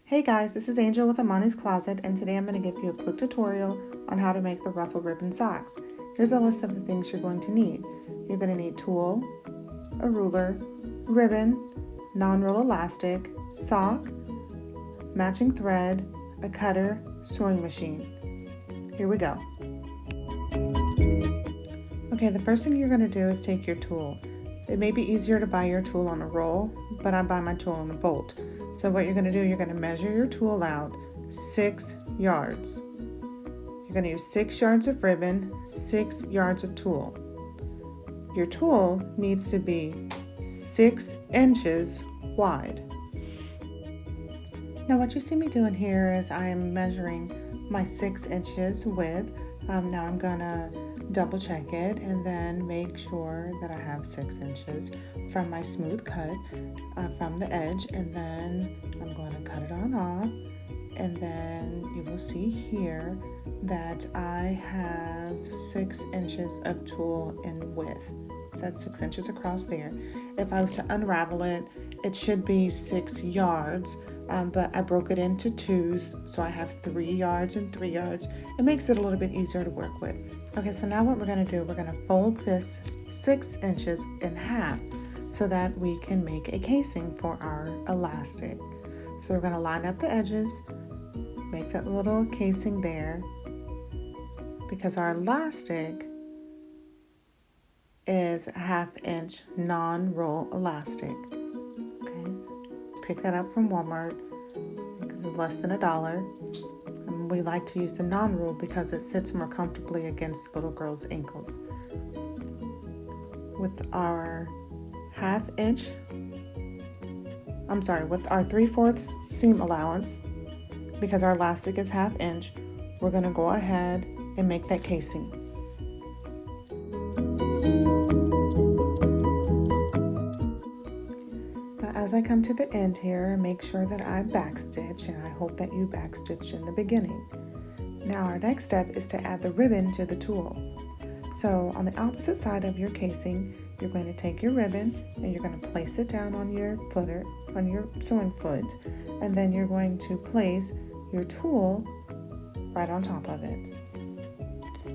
Hey guys, this is Angel with Amani's Closet, and today I'm going to give you a quick tutorial on how to make the ruffle ribbon socks. Here's a list of the things you're going to need. You're going to need tulle, a ruler, ribbon, non-roll elastic, sock, matching thread, a cutter, sewing machine. Here we go. Okay, the first thing you're going to do is take your tulle. It may be easier to buy your tulle on a roll, but I buy my tulle on a bolt. So what you're going to do, you're going to measure your tulle out 6 yards. You're going to use 6 yards of ribbon, 6 yards of tulle. Your tulle needs to be 6 inches wide. Now what you see me doing here is I am measuring my 6 inches width. Now I'm going to double check it and then make sure that I have 6 inches from my smooth cut from the edge, and then I'm going to cut it on off, and then you will see here that I have 6 inches of tulle in width. So that's 6 inches across there. If I was to unravel it, it should be 6 yards, but I broke it into twos, so I have 3 yards and 3 yards. It makes it a little bit easier to work with. Okay, so now what we're going to do, we're going to fold this 6 inches in half so that we can make a casing for our elastic. So we're going to line up the edges, make that little casing there, because our elastic is a 1/2 inch non-roll elastic. Okay, pick that up from Walmart because it's less than $1. And we like to use the non-roll because it sits more comfortably against little girls' ankles. With our with our 3/4 seam allowance, because our elastic is 1/2 inch, we're going to go ahead and make that casing. Now, as I come to the end here, make sure that I backstitch, and I hope that you backstitch in the beginning. Now our next step is to add the ribbon to the tulle. So on the opposite side of your casing, you're going to take your ribbon and you're going to place it down on your sewing foot, and then you're going to place your tulle right on top of it.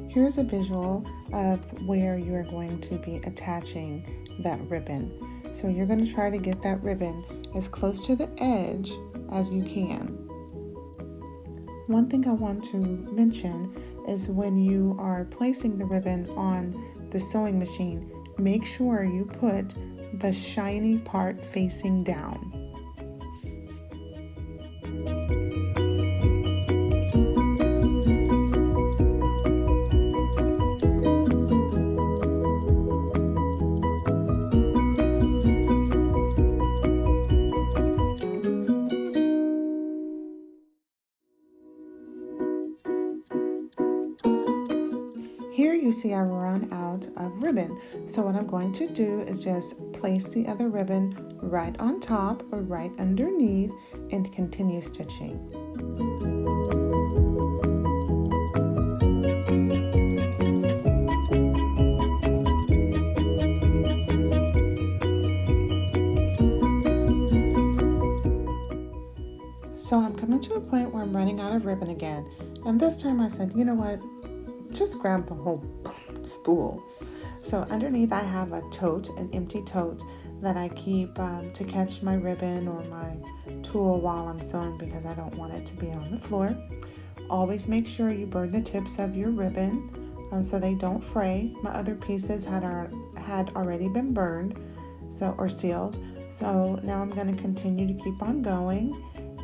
Here's a visual of where you're going to be attaching that ribbon. So you're going to try to get that ribbon as close to the edge as you can. One thing I want to mention is when you are placing the ribbon on the sewing machine, make sure you put the shiny part facing down. Here you see I run out of ribbon, so what I'm going to do is just place the other ribbon right on top or right underneath and continue stitching. So I'm coming to a point where I'm running out of ribbon again, and this time I said, you know what? Just grab the whole spool. So underneath I have a tote, an empty tote that I keep to catch my ribbon or my tulle while I'm sewing because I don't want it to be on the floor. Always make sure you burn the tips of your ribbon so they don't fray. My other pieces had already been burned or sealed. So now I'm going to continue to keep on going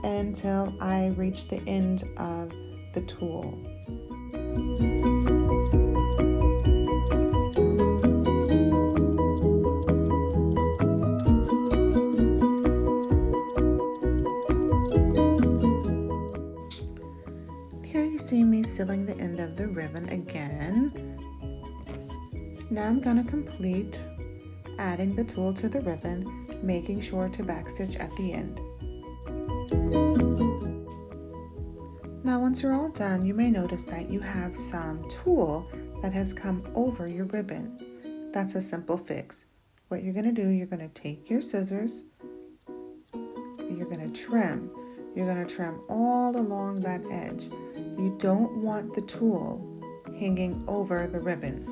until I reach the end of the tulle. See me sealing the end of the ribbon again. Now I'm going to complete adding the tulle to the ribbon, making sure to backstitch at the end. Now once you're all done, you may notice that you have some tulle that has come over your ribbon. That's a simple fix. What you're going to do, you're going to take your scissors, and you're going to trim. you're going to trim all along that edge. You don't want the tulle hanging over the ribbon.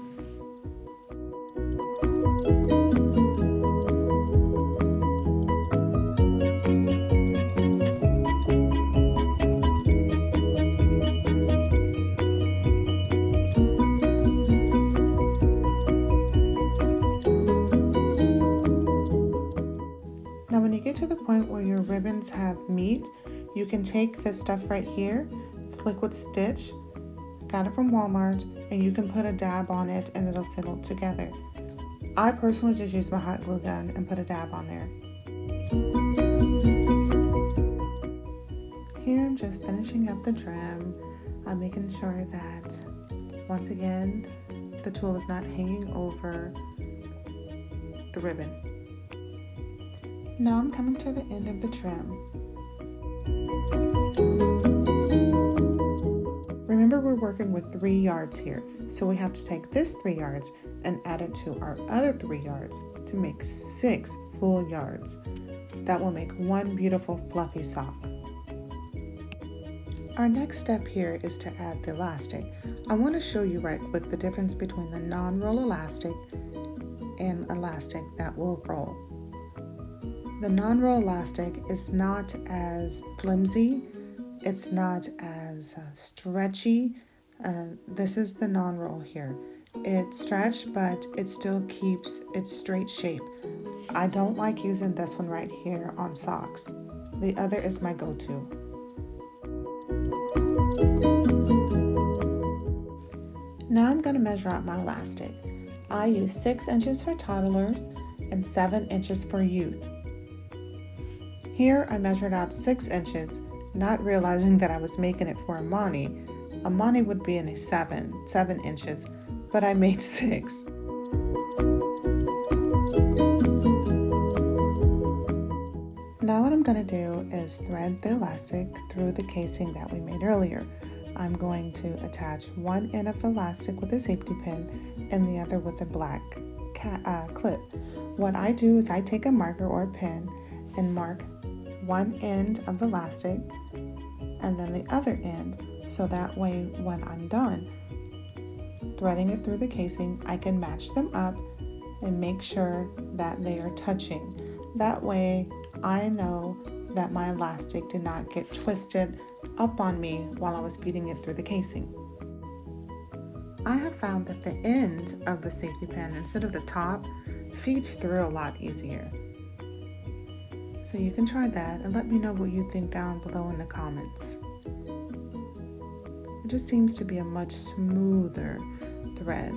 Now when you get to the point where your ribbons have meat, you can take this stuff right here. It's liquid stitch. Got it from Walmart, and you can put a dab on it and it'll settle together. I personally just use my hot glue gun and put a dab on there. Here I'm just finishing up the trim. I'm making sure that, once again, the tulle is not hanging over the ribbon. Now I'm coming to the end of the trim. Remember, we're working with 3 yards here, so we have to take this 3 yards and add it to our other 3 yards to make 6 full yards. That will make one beautiful fluffy sock. Our next step here is to add the elastic. I want to show you right quick the difference between the non-roll elastic and elastic that will roll. The non-roll elastic is not as flimsy, it's not as stretchy. This is the non-roll here. It's stretched, but it still keeps its straight shape. I don't like using this one right here on socks. The other is my go-to. Now I'm going to measure out my elastic. I use 6 inches for toddlers and 7 inches for youth. Here I measured out 6 inches, not realizing that I was making it for Amani. Amani would be in a 7 inches, but I made 6. Now what I'm going to do is thread the elastic through the casing that we made earlier. I'm going to attach one end of the elastic with a safety pin and the other with a black clip. What I do is I take a marker or a pen and mark one end of the elastic and then the other end, so that way when I'm done threading it through the casing, I can match them up and make sure that they are touching. That way I know that my elastic did not get twisted up on me while I was feeding it through the casing. I have found that the end of the safety pin instead of the top feeds through a lot easier. So you can try that and let me know what you think down below in the comments. It just seems to be a much smoother thread.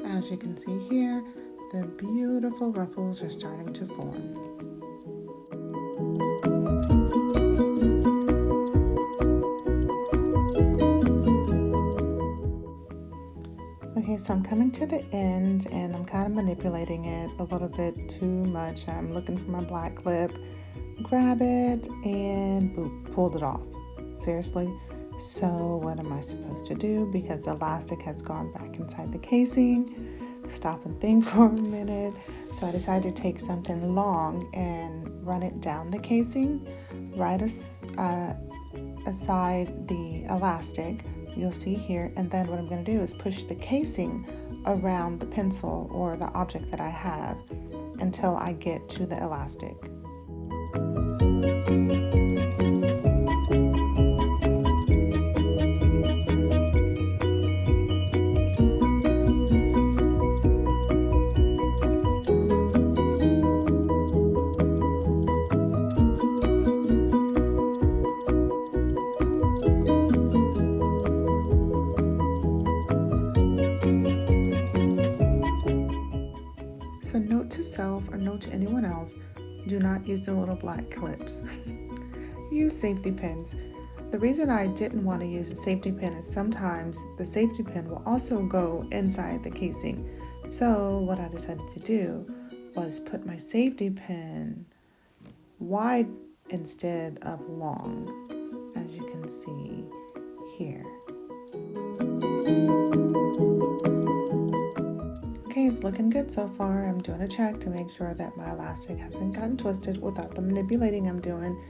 As you can see here, the beautiful ruffles are starting to form. Okay, so I'm coming to the end and I'm kind of manipulating it a little bit too much. I'm looking for my black clip, grab it, and boop, pulled it off. Seriously. So what am I supposed to do? Because the elastic has gone back inside the casing. Stop and think for a minute. So I decided to take something long and run it down the casing, right aside the elastic. You'll see here, and then what I'm going to do is push the casing around the pencil or the object that I have until I get to the elastic. So note to self or note to anyone else, do not use the little black clips. Use safety pins. The reason I didn't want to use a safety pin is sometimes the safety pin will also go inside the casing. So what I decided to do was put my safety pin wide instead of long, as you can see here. it's looking good so far. I'm doing a check to make sure that my elastic hasn't gotten twisted without the manipulating I'm doing.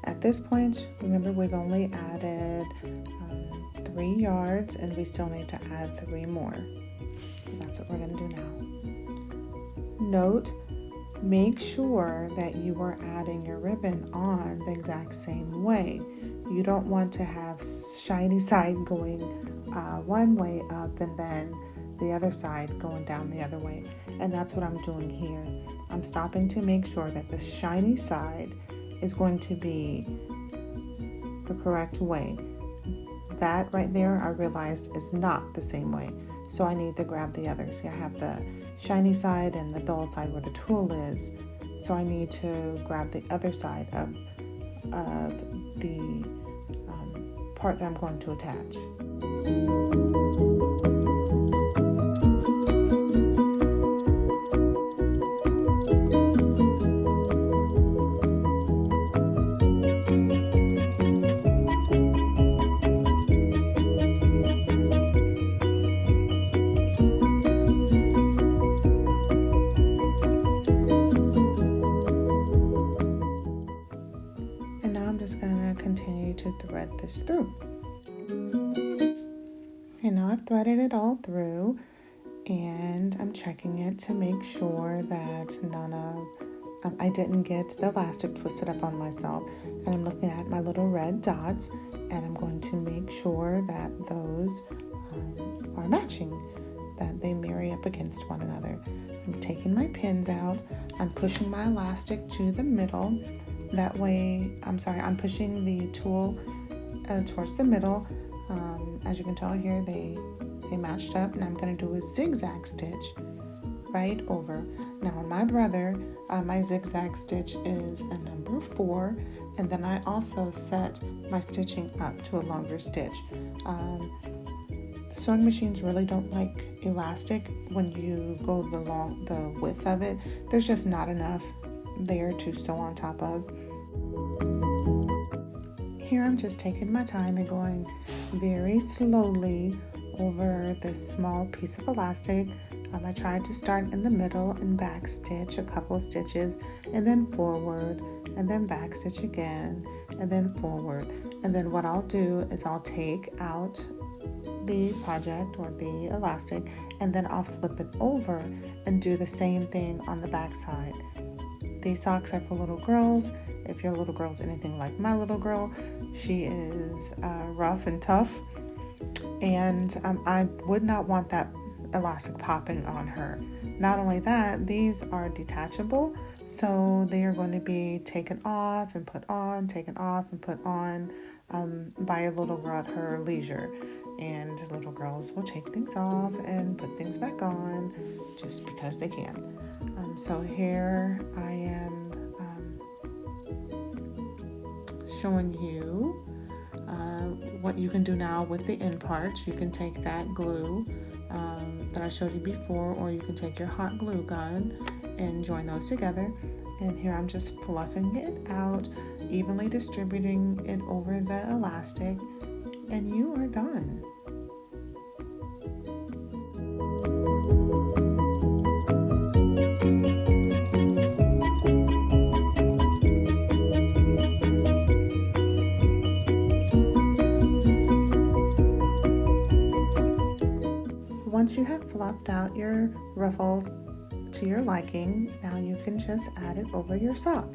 At this point, remember we've only added 3 yards and we still need to add 3 more. So that's what we're going to do now. Note, make sure that you are adding your ribbon on the exact same way. You don't want to have shiny side going one way up and then the other side going down the other way. And that's what I'm doing here. I'm stopping to make sure that the shiny side is going to be the correct way. That right there I realized is not the same way. So I need to grab the other. See, I have the shiny side and the dull side where the tulle is. So I need to grab the other side of the part that I'm going to attach. And now I'm just going to continue to thread this through. And now I've threaded it all through and I'm checking it to make sure that I didn't get the elastic twisted up on myself. And I'm looking at my little red dots and I'm going to make sure that those are matching, that they marry up against one another. I'm taking my pins out, I'm pushing my elastic to the middle. That way, I'm pushing the tulle towards the middle. As you can tell here, they matched up, and I'm going to do a zigzag stitch right over. Now on my brother, my zigzag stitch is a number 4, and then I also set my stitching up to a longer stitch. Sewing machines really don't like elastic when you go the width of it. There's just not enough there to sew on top of. Here I'm just taking my time and going very slowly over this small piece of elastic. I tried to start in the middle and back stitch a couple of stitches and then forward and then back stitch again and then forward. And then what I'll do is I'll take out the project or the elastic and then I'll flip it over and do the same thing on the back side. These socks are for little girls. If your little girl's anything like my little girl, she is rough and tough, and I would not want that elastic popping on her. Not only that, these are detachable, so they are going to be taken off and put on, taken off and put on by a little girl at her leisure. And little girls will take things off and put things back on just because they can. So here I am showing you what you can do now with the end parts. You can take that glue that I showed you before, or you can take your hot glue gun and join those together. And here I'm just fluffing it out, evenly distributing it over the elastic, and you are done. Once you have fluffed out your ruffle to your liking, now you can just add it over your sock.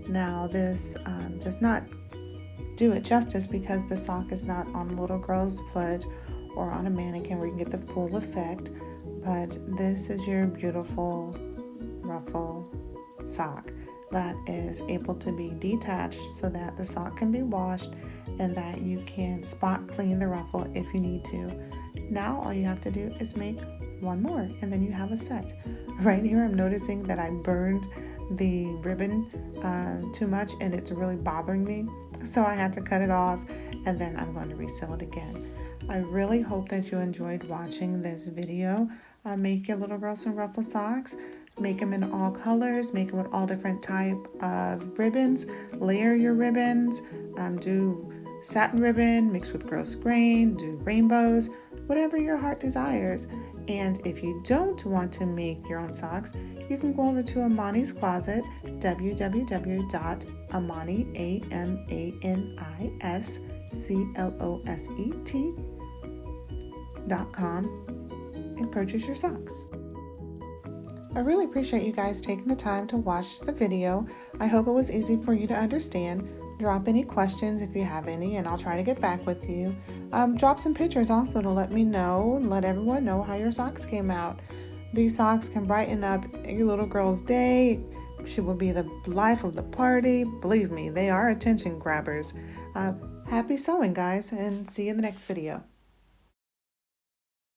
Now this does not do it justice because the sock is not on a little girl's foot or on a mannequin where you can get the full effect, but this is your beautiful ruffle sock that is able to be detached so that the sock can be washed and that you can spot clean the ruffle if you need to. Now all you have to do is make one more and then you have a set. Right here I'm noticing that I burned the ribbon too much and it's really bothering me, so I had to cut it off and then I'm going to reseal it again. I really hope that you enjoyed watching this video. Make your little girl some ruffle socks. Make them in all colors, make them with all different type of ribbons, layer your ribbons, do satin ribbon mixed with gross grain, do rainbows, whatever your heart desires. And if you don't want to make your own socks, you can go over to Amani's Closet, www.amaniscloset.com, and purchase your socks. I really appreciate you guys taking the time to watch the video. I hope it was easy for you to understand. Drop any questions if you have any, and I'll try to get back with you. Drop some pictures also to let me know and let everyone know how your socks came out. These socks can brighten up your little girl's day. She will be the life of the party. Believe me, they are attention grabbers. Happy sewing, guys, and see you in the next video.